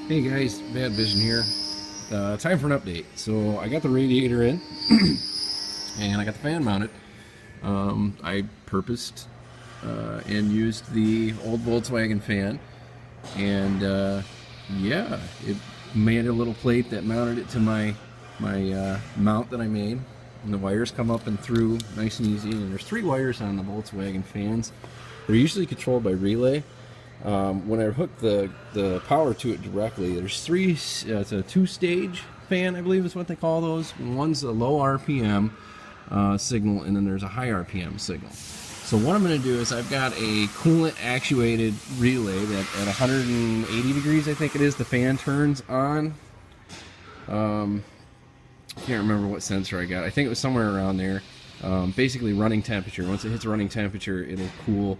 Hey guys, Bad Vision here. Time for an update. So I got the radiator in, and I got the fan mounted. I purposed and used the old Volkswagen fan, and yeah, it made a little plate that mounted it to my mount that I made. And the wires come up and through nice and easy. And there's 3 wires on the Volkswagen fans. They're usually controlled by relay. When I hook the power to it directly, there's 3, it's a 2-stage fan, I believe is what they call those. One's a low RPM signal, and then there's a high RPM signal. So what I'm going to do is I've got a coolant actuated relay that at 180 degrees, I think it is, the fan turns on. I can't remember what sensor I got. I think it was somewhere around there. Basically running temperature. Once it hits running temperature, it'll cool.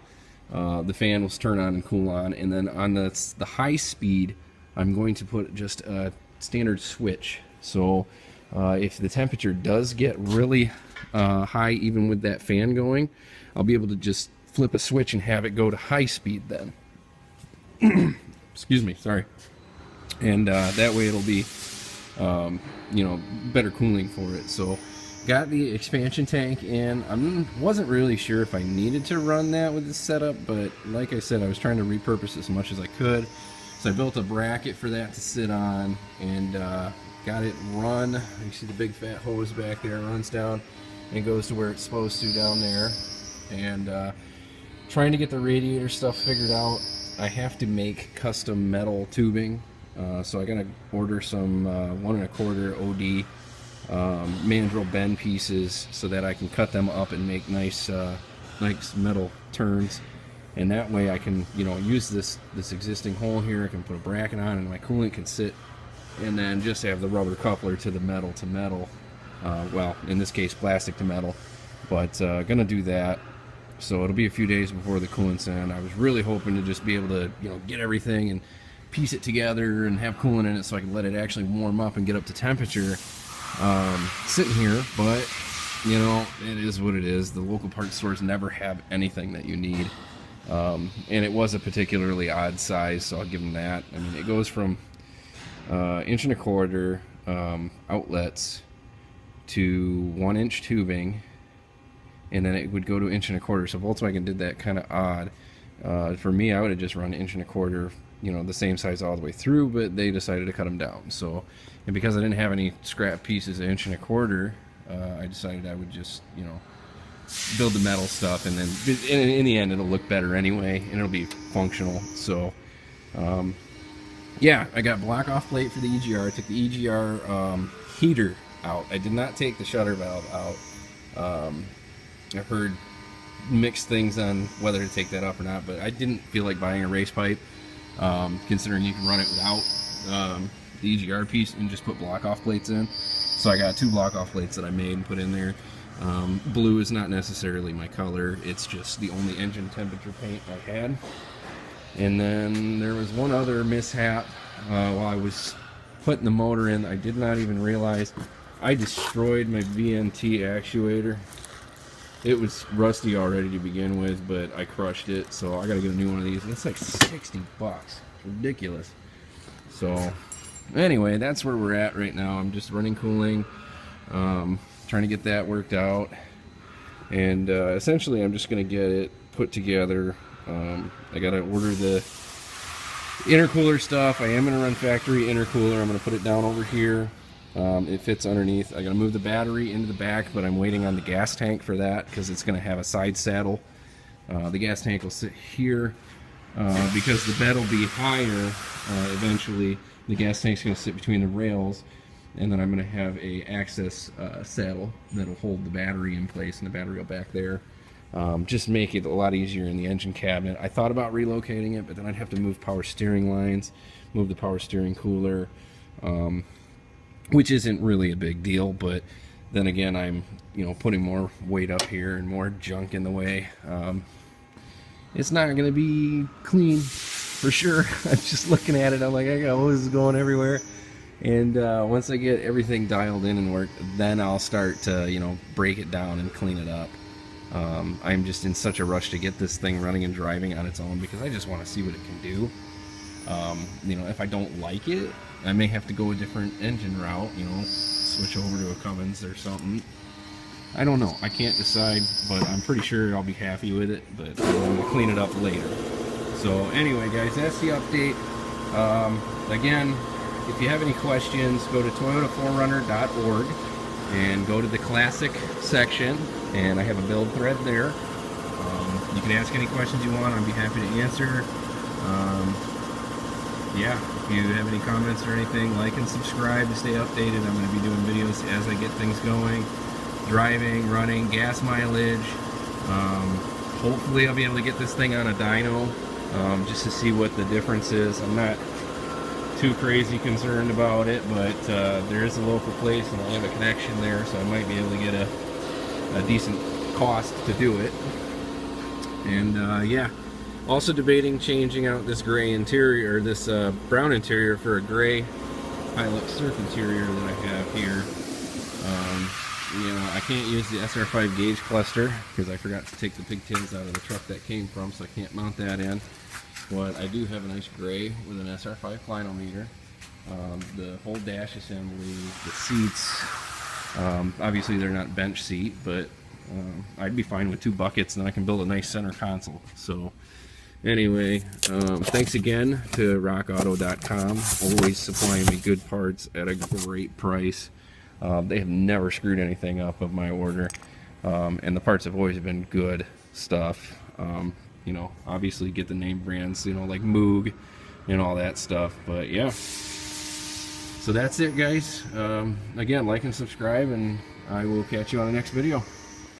The fan will turn on and cool on, and then on the high speed, I'm going to put just a standard switch. So if the temperature does get really high, even with that fan going, I'll be able to just flip a switch and have it go to high speed then. Excuse me, sorry. And that way it'll be, you know, better cooling for it. So got the expansion tank in. I wasn't really sure if I needed to run that with this setup, but like I said, I was trying to repurpose as much as I could. So I built a bracket for that to sit on, and got it run. You see the big fat hose back there, runs down and goes to where it's supposed to down there. And trying to get the radiator stuff figured out. I have to make custom metal tubing, so I gotta order some 1 1/4 OD mandrel bend pieces so that I can cut them up and make nice metal turns, and that way I can, you know, use this existing hole here. I can put a bracket on and my coolant can sit, and then just have the rubber coupler to the metal to metal, well, in this case plastic to metal, but gonna do that. So it'll be a few days before the coolant's in. I was really hoping to just be able to, you know, get everything and piece it together and have coolant in it so I can let it actually warm up and get up to temperature sitting here. But you know, it is what it is. The local parts stores never have anything that you need, and it was a particularly odd size, so I'll give them that. I mean, it goes from 1 1/4 outlets to 1-inch tubing, and then it would go to 1 1/4. So Volkswagen did that kind of odd. For me, I would have just run 1 1/4, you know, the same size all the way through, but they decided to cut them down. So, and because I didn't have any scrap pieces of 1 1/4, I decided I would just, you know, build the metal stuff, and then in the end it'll look better anyway, and it'll be functional. So yeah, I got block off plate for the EGR. I took the EGR heater out. I did not take the shutter valve out. I've heard mixed things on whether to take that off or not, but I didn't feel like buying a race pipe, considering you can run it without the EGR piece and just put block off plates in. So I got 2 block off plates that I made and put in there. Blue is not necessarily my color, it's just the only engine temperature paint I had. And then there was one other mishap while I was putting the motor in. I did not even realize I destroyed my VNT actuator. It was rusty already to begin with, but I crushed it, so I gotta get a new one of these. And it's like $60. It's ridiculous. So anyway, that's where we're at right now. I'm just running cooling, trying to get that worked out, and essentially I'm just gonna get it put together. I gotta order the intercooler stuff. I am gonna run factory intercooler. I'm gonna put it down over here. It fits underneath. I gotta move the battery into the back, but I'm waiting on the gas tank for that because it's gonna have a side saddle. The gas tank will sit here because the bed will be higher eventually. The gas tank's gonna sit between the rails, and then I'm gonna have a access saddle that'll hold the battery in place, and the battery will back there. Just make it a lot easier in the engine cabinet. I thought about relocating it, but then I'd have to move power steering lines, move the power steering cooler, which isn't really a big deal, but then again, I'm, you know, putting more weight up here and more junk in the way. It's not going to be clean for sure. I'm just looking at it, I'm like, I got hoses going everywhere. And once I get everything dialed in and work, then I'll start to, you know, break it down and clean it up. I'm just in such a rush to get this thing running and driving on its own because I just want to see what it can do. You know, if I don't like it, I may have to go a different engine route, you know, switch over to a Cummins or something. I don't know. I can't decide, but I'm pretty sure I'll be happy with it, but I'm going to clean it up later. So anyway, guys, that's the update. Again, if you have any questions, go to toyotaforerunner.org and go to the classic section, and I have a build thread there. You can ask any questions you want. I'll be happy to answer. Yeah, if you have any comments or anything, like and subscribe to stay updated. I'm going to be doing videos as I get things going. Driving, running, gas mileage. Hopefully I'll be able to get this thing on a dyno just to see what the difference is. I'm not too crazy concerned about it, but there is a local place and I have a connection there, so I might be able to get a decent cost to do it. And yeah, also debating changing out this gray interior, or this brown interior, for a gray Hilux surf interior that I have here. You know, I can't use the SR5 gauge cluster because I forgot to take the pigtails out of the truck that came from, so I can't mount that in. But I do have a nice gray with an SR5 clinometer. The whole dash assembly, the seats, obviously they're not bench seat, but I'd be fine with 2 buckets, and then I can build a nice center console. So anyway, thanks again to rockauto.com, always supplying me good parts at a great price. They have never screwed anything up of my order, and the parts have always been good stuff. You know, obviously get the name brands, you know, like Moog and all that stuff. But yeah, so that's it, guys. Again, like and subscribe, and I will catch you on the next video.